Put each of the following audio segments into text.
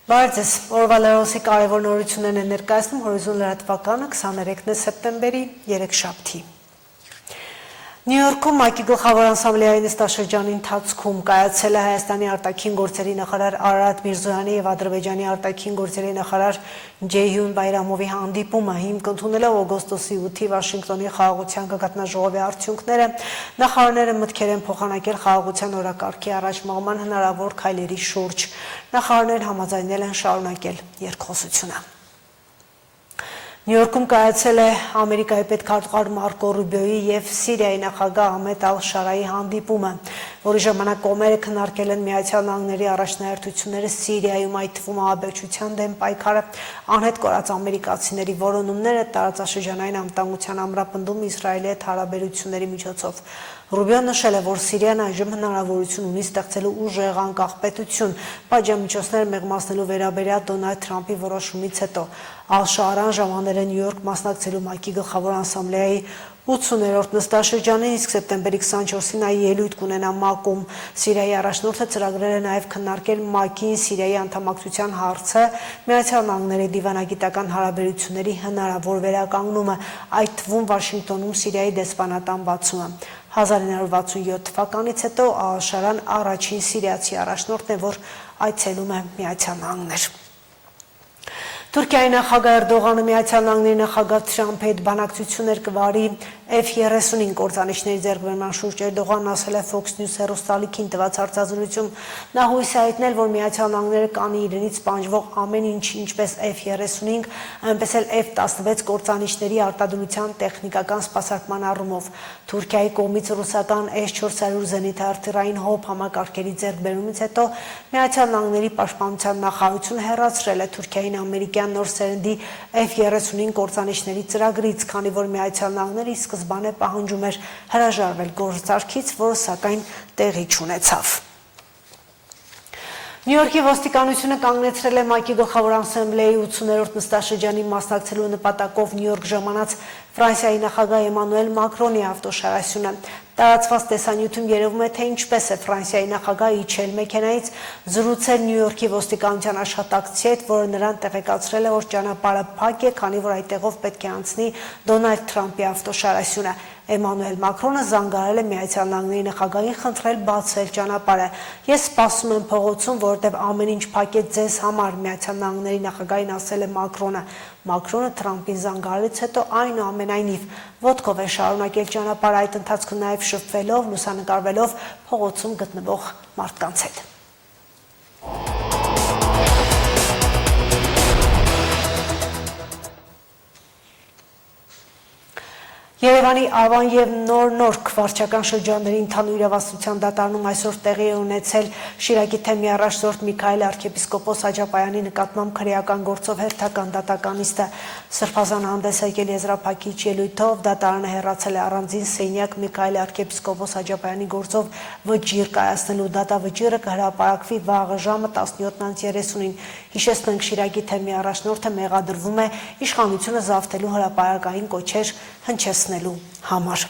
Բարձես, օրվա լրոսի կարևոր նորություններն են ներկայացնում հորիզոն լրատվականը 23 սեպտեմբերի երեքշաբթի։ Նյու Յորքում ՄԱԿ-ի գլխավոր ասամբլեայի նստաշրջանի ընթացքում կայացել է Հայաստանի արտաքին գործերի նախարար Արարատ Միրզոյանի եւ Ադրբեջանի արտաքին գործերի նախարար Ջեյհուն Բայրամովի հանդիպումը, հիմք ընդունելով օգոստոսի 8-ի Վաշինգտոնի խաղաղության գագաթնաժողովի արդյունքները, նախարարները մտքեր են փոխանակել խաղաղության օրակարգի առաջ մղման հնարավոր քայլերի շուրջ։ Նախարարներն համաձայնել են շարունակել երկխոսությունը։ Նյու Յորքում կայացել է Ամերիկայի պետքարտուղար Մարկո Ռուբիոյի եւ Սիրիայի նախագահ Ահմեդ Ալ-Շարայի հանդիպումը, որի ժամանակ կողմերը քննարկել են Միացյալ Նահանգների առաջնահերթությունները Սիրիայում, այդ թվում ահաբեկչության դեմ պայքարը, անհետ կորած ամերիկացիների որոնումները, տարածաշրջանային անվտանգության ամրապնդում Իսրայելի հետ հարաբերությունների միջոցով։ Ռուբիոն նշել է, որ Սիրիան այժմ հնարավորություն ունի ստեղծելու ուժեղ անկախ պետություն, պատժամիջոցները մեղմացնելու վերաբերյալ Դոնալդ Թրամփի որոշումից հետո։ Ալ-Շարան ժամանել է Նյու Յորք մասնակցելու ՄԱԿ-ի գլխավոր ասամբլեայի 80-րդ նստաշրջանին, իսկ սեպտեմբերի 24-ին նա ելույթ կունենա ՄԱԿ-ում։ Սիրիայի առաջնորդը ծրագրել է նաև քննարկել ՄԱԿ-ին Սիրիայի անդամակցության հարցը, Միացյալ Նահանգների դիվանագիտական հարաբերությունների հնարավոր վերականգնումը, այդ թվում Վաշինգտոնում Սիրիայի դեսպանատան բացումը։ 1967 թվականից հետո Ալ-Շարան առաջին սիրիացի առաջնորդն է, որ այցելում է Միացյալ Նահանգներ։ Թուրքիայի նախագահ Էրդողանը Միացյալ Նահանգների նախագահ Թրամփի հետ բանակցություններ կվարի F-35 կործանիչների ձեռքբերման շուրջ։ Էրդողանն ասել է Fox News հեռուստալիքին տված հարցազրույցում, նա հույս է հայտնել, որ Միացյալ Նահանգները կանի իրենից պահանջվող ամեն ինչ, ինչպես F-35, այնպես էլ F-16 կործանիչների արտադրության տեխնիկական սպասարկման առումով։ Թուրքիայի կողմից ռուսական S-400 զենիթահրթիռային հոբ համակարգերի ձեռքբերումից հետո Միացյալ Նահանգների պաշտպանության նախարարությունը հեռացրել է Թուրքիային ամերիկյան նոր սերնդի F-35 կործանիչների ծրագրից, քանի որ Միացյալ Նահանգները ի սկզբանե պահանջում էր հրաժարվել գործարքից, որը սակայն տեղի չունեցավ։ Նյու Յորքի ոստիկանությունը կանգնեցրել է ՄԱԿ-ի գլխավոր ասամբլեայի 80-րդ նստաշրջանի մասնակցելու նպատակով Նյու Յորք ժամանած Ֆրանսիայի նախագահ Էմանուել Մակրոնի ավտոշարասյունը։ Տարածված տեսանյութում երևում է, թե ինչպես է Ֆրանսիայի նախագահը իջել մեքենայից, զրուցել Նյու Յորքի ոստիկանության աշխատակցի հետ, որը նրան տեղեկացրել է, որ ճանապարհը փակ է, քանի որ այդտեղով պետք է անցնի Դոնալդ Թրամփի ավտոշարասյունը։ Էմանուել Մակրոնը զանգահարել է Միացյալ Նահանգների նախագահին, խնդրել բացել ճանապարհը։ Ես սպասում եմ փողոցում, որտեղ ամեն ինչ փակ է ձեզ համար, Միացյալ Նահանգների նախագահին ասել է Մակրոնը։ Մակրոնը Թրամփին զանգահարից հետո այնուամենայնիվ ոտքով է շարունակել ճանապարհը, այդ ընթացքում նաև շփվելով, լուսանկարվելով փողոցում գտնվող մարդկանց հետ։ Երևանի Ավան եւ Նոր վարչական շրջանների ընդհանուր իրավասության դատարանում այսօր տեղի է ունեցել Շիրակի թեմի առաջնորդ Միքայել arczepiskopos Աջապայանի նկատմամբ քրեական գործով հերթական դատականիստը սրբազան հանդես եկել եզրափակիչ ելույթով, դատարանը հեռացել է առանձին սենյակ Միքայել arczepiskopos Աջապայանի գործով վճիռ կայացնելու, դատավճիռը կհրապարակվի վաղը ժամը 17:30-ին։ Հիշեցնենք, Շիրակի թեմի առաջնորդը մեղադրվում է իշխանությունը զավթելու հրապարակային կոչեր հնչեցնելու համար։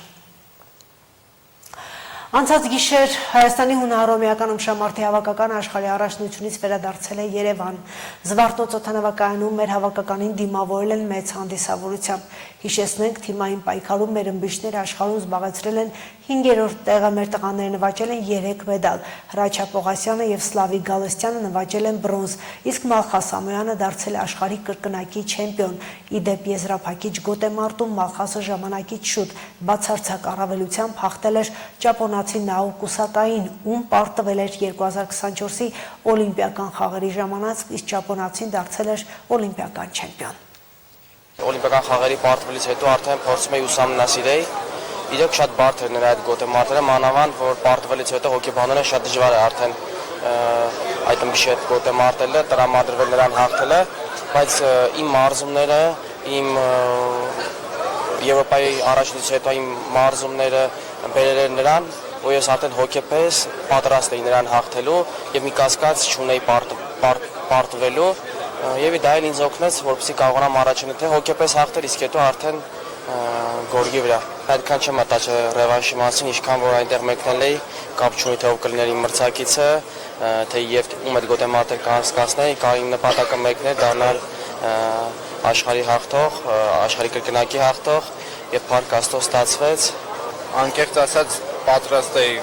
Անցած գիշեր Հայաստանի հունահռոմեական ըմբշամարտի հավաքականը աշխարհի առաջնությունից վերադարձել է Երևան։ Զվարթնոց օդանավակայանում մեր հավաքականին դիմավորել են մեծ հանդիսավորությամբ։ Հիշեցնենք, թիմային պայքարում մեր ըմբիշները աշխարհում զբաղեցրել են 5-րդ տեղը, մեր տղաները նվաճել են 3 մեդալ։ Հրաչյա Պողասյանը եւ Սլավիկ Գալստյանը նվաճել են բրոնզ, իսկ Մալխաս Ամոյանը դարձել է աշխարհի կրկնակի չեմպիոն։ Իդեպ եզրափակիչ գոտեմարտում Մալխասը ժամանակից շուտ բացարձակ առավելությամբ հաղթել էր ճապոնացի Նաո Կուսակային, ում պարտվել էր 2024-ի օլիմպիական խաղերի ժամանակ, իսկ ճապոնացին դարձել էր օլիմպիական չեմպիոն։ Օլիմպիական խաղերի պարտվելուց հետո արդեն փորձում էի ուսումնասիրել։ Իրոք շատ բարդ էր նրա այդ գոտեմարտերը, մանավանդ որ պարտվելուց հետո հոգեբանորեն շատ դժվար է արդեն այդ ըմբիշի հետ գոտեմարտելը, տրամադրվել նրան հաղթելը, բայց իմ մարզումները, իմ Եվրոպայի առաջնից հետո իմ մարզումները բերել են նրան, որ ես արդեն հոգեպես պատրաստ էի նրան հաղթելու եւ մի կասկած չունեի պարտվելու եւ դա էլ ինձ օգնեց, որպեսզի կարողանամ առաջինը թե հոգեպես հաղթել, իսկ հետո արդեն գորգի վրա։ Այդքան չեմ մտածել ռևանշի մասին, ինչքան որ այնտեղ մեկնել էի, կապ չունի թե ով կլիներ իմ մրցակիցը, թե եւ ում այդ գոտե մարտեր կանցկացնեի, կարի նպատակը մեկն էր դառնալ աշխարհի հաղթող, աշխարհի կրկնակի հաղթող եւ փառք Աստծո ստացվեց։ Անկեղծ ասած պատրաստ էի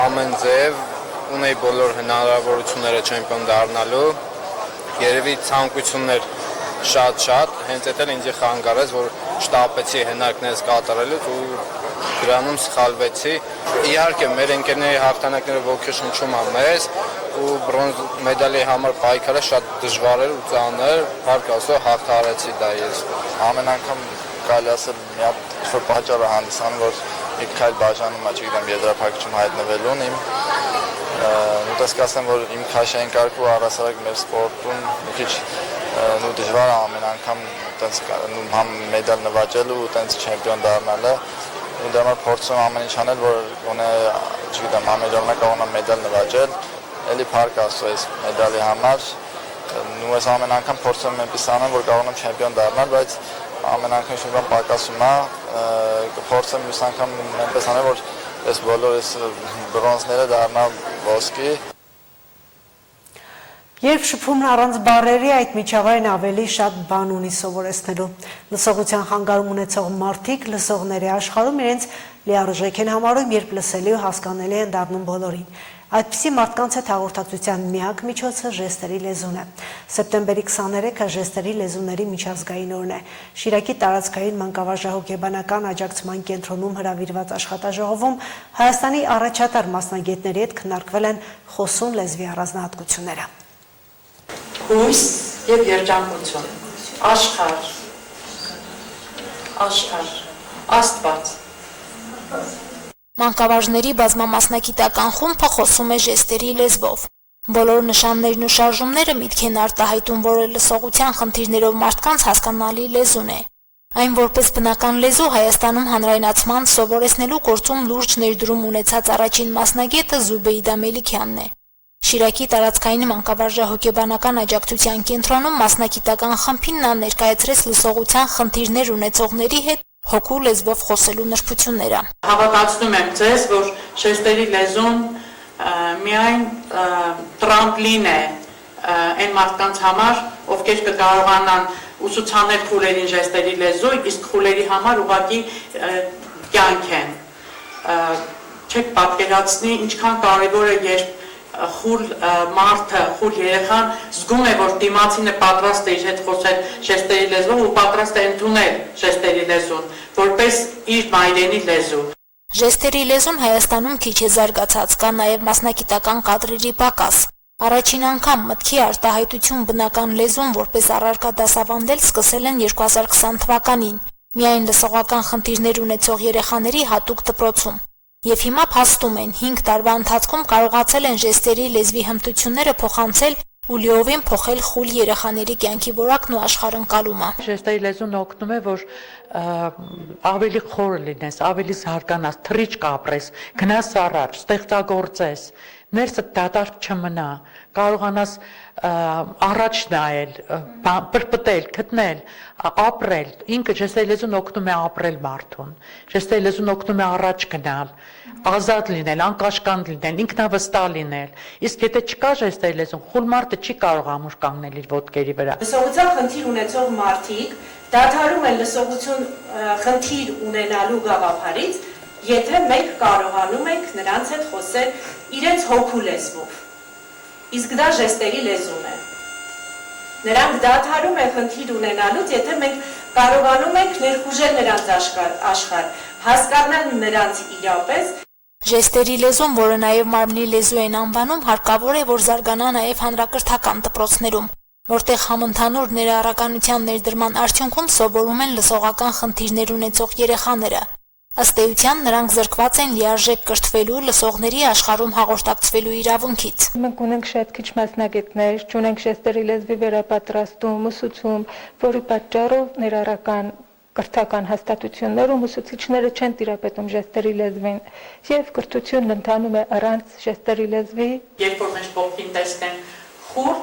ամեն ձև, ունեի բոլոր հնարավորությունները չեմպիոն դառնալու, երևի ցանկություններ շատ, հենց այդ էլ ինձ խանգարեց, որ շտապեցի հնարքներս կատարելուց ու դրանում սխալվեցի։ Իհարկե, մեր ընկերների հաղթանակները ոգեշնչում է մեզ ու բրոնզ մեդալի համար պայքարը շատ դժվար էր ու ծանր, փառք Աստծո հաղթարեցի դա ես։ Ամեն անգամ կարելի ասել մի հատ ինչ-որ պատճառ է հանդիսանում, որ մի քայլ բաժանում է, չգիտեմ, եզրափակիչում հայտնվելուն իմ ուտես կասեմ, որ իմ քաշային կարգը առասարակ մեր սպորտում մի քիչ դժվար է ամեն անգամ համ մեդալ նվաճել ու տենց չեմպիոն դառնալը ու դա համար փորձում ամեն ինչ անել, որ գոնե, չգիտեմ, ամեն ժամանակ կարողանամ մեդալ նվաճել, էլի փառք Աստծո այս մեդալի համար ու ես ամեն անգամ փորձում եմ այնպես անել, որ կարողանամ չեմպիոն դառնալ, բայց ամեն անգամ ինչ-որ բան պակասում է, կփորձեմ մյուս անգամ այնպես անել, որ այս բոլոր այս բրոնզները դառնա ոսկի։ Երբ շփումն առանց բառերի, այդ միջավայրն ավելի շատ բան ունի սովորեցնելու։ Լսողության խանգարում ունեցող մարդիկ լսողների աշխարհում իրենց լիարժեք են համարում, երբ լսելի ու հասկանալի են դառնում բոլորին։ Այդպիսի մարդկանց հետ հաղորդակցության միակ միջոցը ժեստերի լեզուն է։ Սեպտեմբերի 23-ը ժեստերի լեզուների միջազգային օրն է։ Շիրակի տարածքային մանկավարժահոգեբանական աջակցման կենտրոնում հրավիրված աշխատաժողովում Հայաստանի առաջատար մասնագետների հետ քննարկվել են խոսուն լեզվի առանձնահատկությունները։ Հույս եւ երջանկություն, աշխարհ, Աստված։ Մանկավարժների բազմամասնագիտական խումբը խոսում է ժեստերի լեզվով։ Բոլոր նշաններն ու շարժումները միտք են արտահայտում, որ լսողության խնդիրներով մարդկանց հասկանալի լեզուն է։ Այն որպես բնական լեզու Հայաստանում հանրայնացման սովորեցնելու գործում լուրջ ներդրում ունեցած առաջին մասնագետը Զուբեիդա Մելիքյանն է։ Շիրակի տարածքային մանկավարժահոգեբանական աջակցության կենտրոնում մասնագիտական խմբին նա ներկայացրեց լսողության խնդիրներ ունեցողների հետ հոգու լեզվով խոսելու նրբությունները։ Հավատացնում եմ ձեզ, որ ժեստերի լեզուն միայն տրամպլին է այն մարդկանց համար, ովքեր կկարողանան ուսուցանել խուլերին ժեստերի լեզու, իսկ խուլերի համար ուղղակի կյանք են։ Չեք պատկերացնի, ինչքան կարևոր է, երբ խուլ մարդը, խուլ երեխան զգում է, որ դիմացինը պատրաստ է իր հետ խոսել ժեստերի լեզվով ու պատրաստ է ընդունել ժեստերի լեզուն, որպես իր մայրենի լեզու։ Ժեստերի լեզուն Հայաստանում քիչ է զարգացած, կա նաև մասնագիտական կադրերի պակաս։ Առաջին անգամ մտքի արտահայտություն բնական լեզուն որպես առարկա դասավանդել սկսել են 2020 թվականին, միայն լսողական խնդիրներ ունեցող երեխաների հատուկ դպրոցում։ Եվ հիմա փաստում են 5 տարվա ընթացքում կարողացել են ժեստերի լեզվի հմտությունները փոխանցել ու լիովին փոխել խուլ երեխաների կյանքի որակն ու աշխարհընկալումը։ Ժեստերի լեզուն օգնում է, որ ավելի խորը լինես, ավելի զարգանաս, թռիչք ապրես, գնաս առաջ, ստեղծագործես, ներսը դատարկ չմնա, կարողանաս առաջ նայել, պրպտել, գտնել, ապրել։ Ինքը ժեստերի լեզուն օգնում է ապրել մարդուն։ Ժեստերի լեզուն օգնում է առաջ գնալ, ազատ լինել, անկաշկանդ լինել, ինքնավստահ լինել։ Իսկ եթե չկա ժեստերի լեզուն, խուլ մարդը չի կարող ամուր կանգնել իր ոտքերի վրա։ Լսողության խնդիր ունեցող մարդիկ դադարում են լսողություն խնդիր ունենալու գաղափարից, եթե մենք կարողանում ենք նրանց հետ խոսել իրենց հոգու լեզվով։ Իսկ դա ժեստերի լեզուն է։ Նրանք դադարում են խնդիր ունենալուց, եթե մենք կարողանում ենք ներխուժել նրանց աշխարհ, հասկանալ նրանց իրապես։ Ժեստերի լեզուն, որը նաև մարմնի լեզու են անվանում, հարկավոր է, որ զարգանա նաև հանրակրթական դպրոցներում, որտեղ համընդհանուր ներառականության ներդրման արդյունքում սովորում են լսողական խնդիրներ ունեցող երեխաները։ Ըստ էության նրանք զրկված են լիարժեք կրթվելու, լսողների աշխարհում հաղորդակցվելու իրավունքից։ Մենք ունենք շատ քիչ մասնագետներ, չունենք ժեստերի լեզվի վերապատրաստում, ուսուցում, որի պատճառով ներառական կրթական հաստատություններում ուսուցիչները չեն տիրապետում ժեստերի լեզվին, եւ կրթությունն ընթանում է առանց ժեստերի լեզվի։ Երբ որ մենք փոխին տեսնեն խուլ,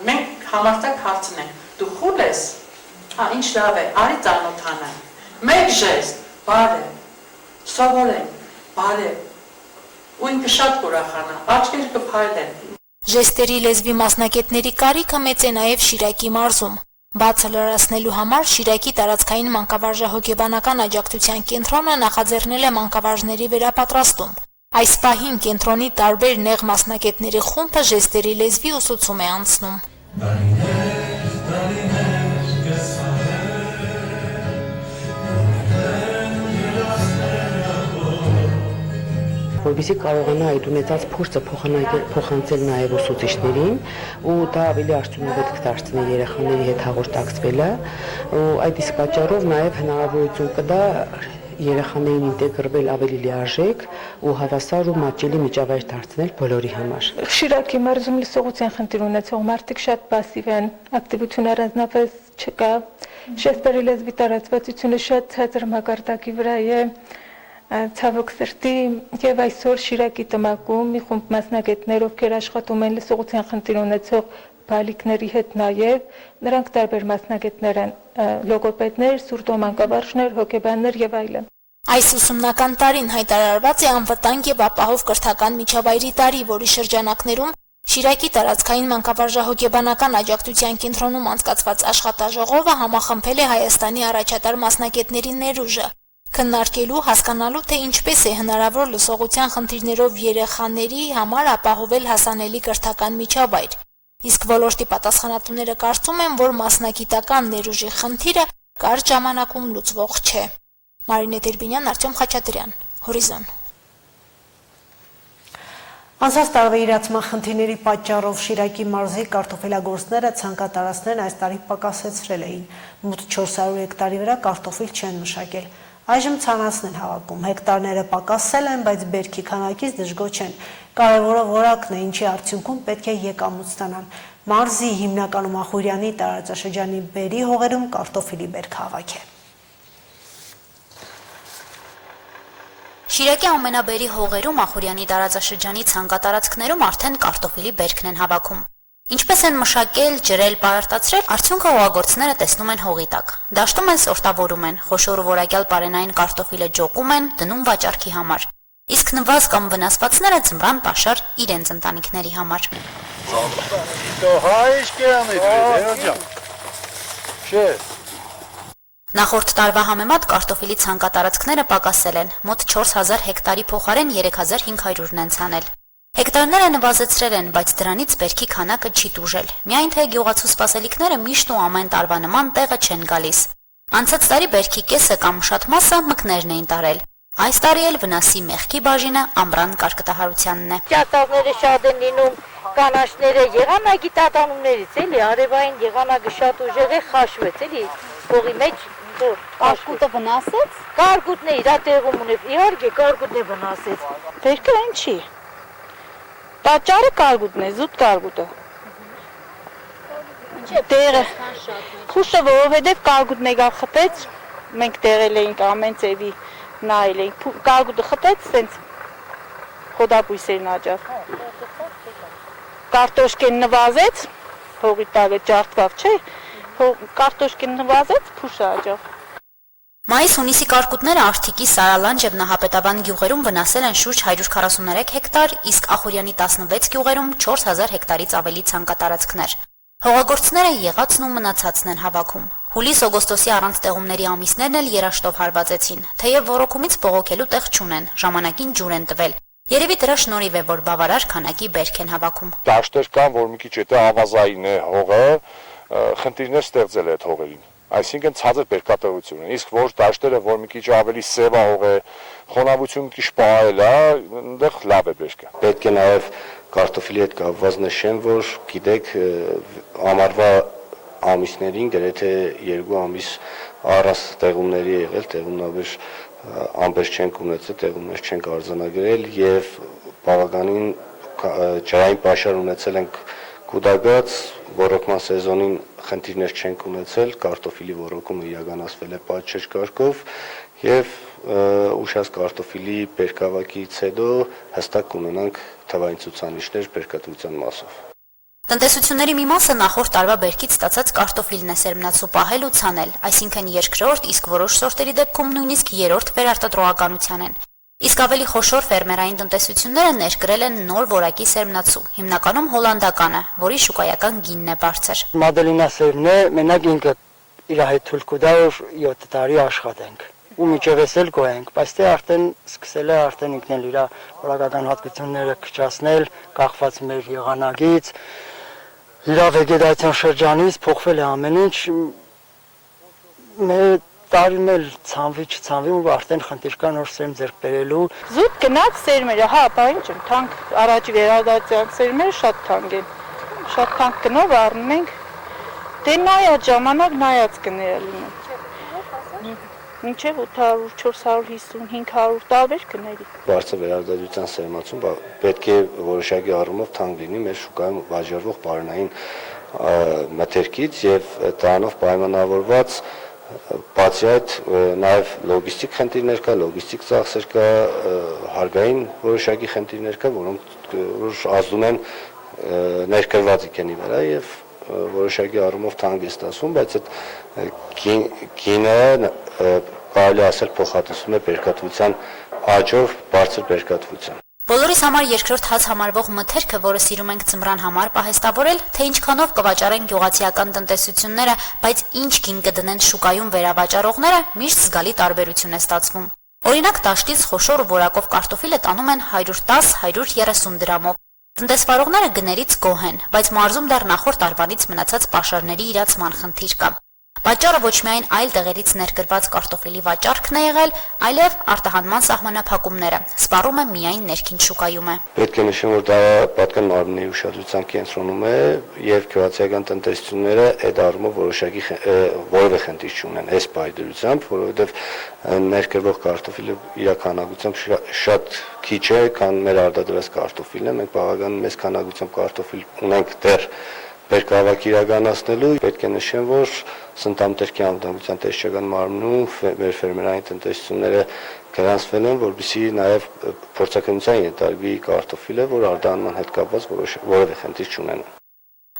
մենք համարձակ հարցնենք. դու խուլ ես։ Ինչ լավ է, արի ծանոթանանք։ Մեկ ժեստ, բարև, սովորեն, բարև, ու ինքը շատ կուրախանա, աչքերը կփայլեն։ Ժեստերի լեզվի մասնագետների կարիքը մեծ է նաև Շիրակի մարզում։ Բացը լրացնելու համար Շիրակի տարածքային մանկավարժահոգեբանական աջակցության կենտրոնը նախաձեռնել է մանկավարժների վերապատրաստում։ Այս պահին կենտրոնի տարբեր նեղ մասնագետների խումբը ժեստերի լեզվի ուսուցում է անցնում։ Որպեսզի կարողանա այդ ունեցած փորձը փոխանցել նաև ուսուցիչներին ու դա ավելի արդյունավետ կդարձնի երեխաների հետ հաղորդակցվելը ու այդ իսկ պատճառով նաև հնարավորություն կտա երեխաներին ինտեգրվել ավելի լիարժեք ու հավասար ու մատչելի միջավայր դարձնել բոլորի համար։ Շիրակի մարզում լսողության խնդիր ունեցող մարդիկ շատ պասիվ են, ակտիվություն առանձնապես չկա, ժեստերի լեզվի տարածվածությունը շատ ցածր մակարդակի վրա է, ցավոք սրտի եւ այսօր Շիրակի տմակում մի խումբ մասնագետներ, ովքեր աշխատում են լսողության խնդիր ունեցող բալիկների հետ նաև, նրանք տարբեր մասնագետներ են, լոգոպեդներ, սուրդոմանկավարժներ, հոգեբաններ եւ այլն։ Այս ուսումնական տարին հայտարարված է անվտանգ եւ ապահով կրթական միջավայրի տարի, որի շրջանակներում Շիրակի տարածքային մանկավարժահոգեբանական աջակցության կենտրոնում անցկացված աշխատաժողովը համախմբել է Հայաստանի առաջատար մասնագետների ներուժը, քննարկելու, հասկանալու, թե ինչպես է հնարավոր լսողության խնդիրներով երեխաների համար ապահովել հասանելի կրթական միջավայր։ Իսկ ոլորտի պատասխանատուները կարծում են, որ մասնագիտական ներուժի խնդիրը կարճ ժամանակում լուծվող չէ։ Մարինե Տերբինյան, Արտյոմ Խաչատրյան, Հորիզոն։ Անցած տարվա իրացման խնդիրների պատճառով Շիրակի մարզի կարտոֆիլագործները ցանկատարածներն այս տարի պակասեցրել էին։ Մոտ 400 հեկտարի վրա կարտոֆիլ չեն մշակել։ Այժմ ցանածն են հավաքում, հեկտարները պակասել են, բայց բերքի քանակից դժգոհ չեն։ Կարևորը որակն է, ինչի արդյունքում պետք է եկամուտ ստանան։ Մարզի հիմնականում Ախուրյանի տարածաշրջանի բերի հողերում կարտոֆիլի բերք հավաք է։ Շիրակի ամենաբերի հողերում Ախուրյանի տարածաշրջանի ցանկատարածքներում արդեն կարտոֆիլի բերքն են հավաքում։ Ինչպես են մշակել, ջրել, պարարտացրել, արդյունքը հողագործները տեսնում են հողի տակ։ Դաշտում են սորտավորում են, խոշոր ու որակյալ պարենային կարտոֆիլը ջոկում են, դնում վաճառքի համար։ Իսկ նվազ կամ վնասվածները ձմռան պաշար իրենց ընտանիքների համար։ Նախորդ տարվա համեմատ կարտոֆիլի ցանկատարածքները պակասել են, մոտ 4000 հեկտարի փոխարեն 3500-ն են ցանել։ Հեկտարները նվազեցրել են, բայց դրանից բերքի քանակը չի տուժել։ Միայն թե գյուղացու սպասելիքները միշտ ու ամեն տարվա նման տեղը չեն գալիս։ Անցած տարի բերքի կեսը կամ շատ մասը մկներն էին տարել։ Այս տարի էլ վնասի մեղքի բաժինը ամռան կարկտահարությանն է։ Ճարտարները շատ են լինում, կանաչները եղանակի տատանումներից էլի, արևային եղանակը շատ ուժեղ է, խաշվեց էլի, փողի մեջ Կարկուտը վնասեց։ Կարկուտն է իր տեղում ունի, իհարկե կարկուտն է վնասեց։ Բերքը ինչի։ Պատճառը կարկուտն է, զուտ կարկուտը։ Տեղը խուշը, որովհետև կարկուտն եկավ խփեց, մենք տեղել էինք ամեն ծևի նայել էինք, կարկուտը խփեց, սենց խոդապույսերն աճավ։ Կարտոշկեն նվազեց, հողի տակը ջարդվավ, չէ, կարտոշկեն նվազեց, փուշը աճավ։ Մայիս-հունիսի կարկուտները Արթիկի, Սարալանջ եւ Նահապետավան գյուղերում վնասել են շուրջ 143 հեկտար, իսկ Ախուրյանի 16 գյուղերում 4000 հեկտարից ավելի ցանկատարածքներ։ Հողագործները եղածն ու մնացածն են հավաքում։ Հուլիս-օգոստոսի առանց տեղումների ամիսներն էլ երաշտով հարվածեցին, թեև ոռոգումից բողոքելու տեղ չունեն, ժամանակին ջուր են տվել։ Երևի դրա շնորհիվ է, որ բավարար քանակի բերք են հավաքում։ Դաշտեր կան, որ մի քիչ եթե ավազային է հողը, խնդիրներ ստեղծել է այդ հողերին։ Այսինքն ցածր բերքատվություն է, իսկ որ դաշտերը, որ մի քիչ ավելի սևա հող է, խոնավություն մի քիչ պահել է, այնտեղ լավ է բերքը։ Պետք է նաև կարտոֆիլի հետ կապված նշեմ, որ գիտեք, ամառվա ամիսներին գրեթե 2 ամիս առանց տեղումների է եղել, տեղումնաբեր ամբեր չենք ունեցել, տեղումներ չենք արձանագրել եւ բավականին ջրային պաշար ունեցել ենք կուտակած, ոռոգման սեզոնին խնդիրներ չենք ունեցել, կարտոֆիլի ոռոգումը իրականացվել է պատշաճ կարգով եւ ուշած կարտոֆիլի բերքավակից հետո հստակ կունենանք թվային ցուցանիշներ բերքատվության մասով։ Տնտեսությունների մի մասը նախորդ տարվա բերքից ստացած կարտոֆիլն է սերմնացու պահել ու ցանել, այսինքն երկրորդ, իսկ որոշ սորտերի դեպքում նույնիսկ երրորդ վերարտադրողականության են։ Իսկ ավելի խոշոր ֆերմերային տնտեսությունները ներկրել են նոր որակի սերմնացու, հիմնականում հոլանդականը, որի շուկայական գինն է բարձր։ Մադելինա սերմն է, մենակ ինքը իր հետ թույլ կտա, որ 7 տարի աշխատենք։ Ու միջևս էլ գոյենք, բայց դե արդեն սկսել է արդեն ինքն էլ իր որակական հատկությունները քչացնել, կախված մեր եղանակից, իր վեգետացիոն շրջանից փոխվել է ամեն ինչ, մեր տարին էլ ցանվի չցանվի ու արդեն խնդիր կա նոր սերմ ձեռք բերելու։ Զուտ գնաց սերմերը, հա, բա ինչ եմ, թանկ առաջի վերադարձյալ սերմերը շատ թանկ են։ Շատ թանկ գնով առնում ենք։ Դե նայած ժամանակ նայած գները լինեն։ Մինչև 800, 450, 500 տարբեր գների։ Բարձր վերարտադրության սերմացում պետք է որոշակի առումով թանկ լինի մեր շուկայում վաճառվող պարոնային մթերքից եւ դրանով պայմանավորված բացի այդ նաեւ լոգիստիկ խնդիրներ կա, լոգիստիկ ծախսեր կա, հարկային որոշակի խնդիրներ կա, որոնք ազդում են ներկրված գինի վրա եւ որոշակի առումով թանկ է ստացվում, բայց այդ գինը կարելի ասել փոխհատուցում է բերքատվության աճով բարձր բերքատվության։ Բոլորիս համար երկրորդ հաց համարվող մթերքը, որը սիրում ենք ձմռան համար պահեստավորել, թե ինչքանով կվաճառեն գյուղացիական տնտեսությունները, բայց ինչ գին կդնեն շուկայում վերավաճառողները, միշտ զգալի տարբերություն է ստացվում։ Օրինակ, դաշտից խոշոր ու որակով կարտոֆիլը տանում են 110-130 դրամով։ Տնտեսվարողները գներից գոհ են, բայց մարզում դեռ նախորդ տարվանից մնացած պաշարների իրացման խնդիր կա։ Պատճառը ոչ միայն այլ տեղերից ներկրված կարտոֆիլի վաճառքն է եղել, այլև արտահանման սահմանափակումները, սպառումը միայն ներքին շուկայում է։ Պետք է նշեմ, որ դա պատկան մարմնի ուշադրության կենտրոնում է եւ գյուղացիական տնտեսությունները այդ առումով որոշակի որևէ խնդիր չունեն այս պայդրությամբ, որովհետեւ ներկրվող կարտոֆիլը իր քանակությամբ շատ քիչ է, քան մեր արտադրած կարտոֆիլը։ Մենք բավական մեծ քանակությամբ կարտոֆիլ ունենք դեռ բերքահավաք իրականացնելու։ Պետք է նշեմ, որ Սնտամտերքի անվտանգության տեսչական մարմնում մեր ֆերմերային տնտեսությունները գրանցվել են, որպեսզի նաև փորձակնության ենթարկվի կարտոֆիլը, որ արտահանման հետ կապված որևէ խնդիր չունենա։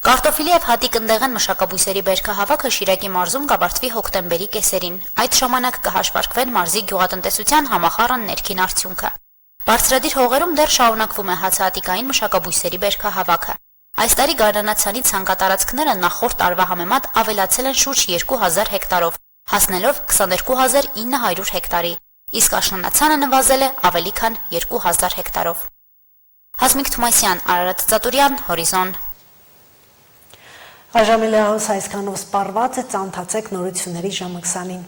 Կարտոֆիլի եւ հատիկ ընդեղեն մշակաբույսերի բերքահավաքը Շիրակի մարզում կավարտվի հոկտեմբերի կեսերին։ Այդ ժամանակ կհաշվարկվեն մարզի գյուղատնտեսության համախառն ներքին արդյունքը։ Բարձրադիր հողերում դեռ շարունակվում է հացահատիկային մշակաբույսերի բերքահավաքը։ Այս տարի գարնանացանի ցանկատարածքները նախորդ տարվա համեմատ ավելացել են շուրջ 2000 հեկտարով, հասնելով 22900 հեկտարի, իսկ աշնանացանը նվազել է ավելի քան 2000 հեկտարով։ Հասմիկ Թումասյան, Արարատ Ծատուրյան, Հորիզոն։ Այժմ այսքանով սպառված է, ծանոթացեք նորությունների ժամը 20-ին։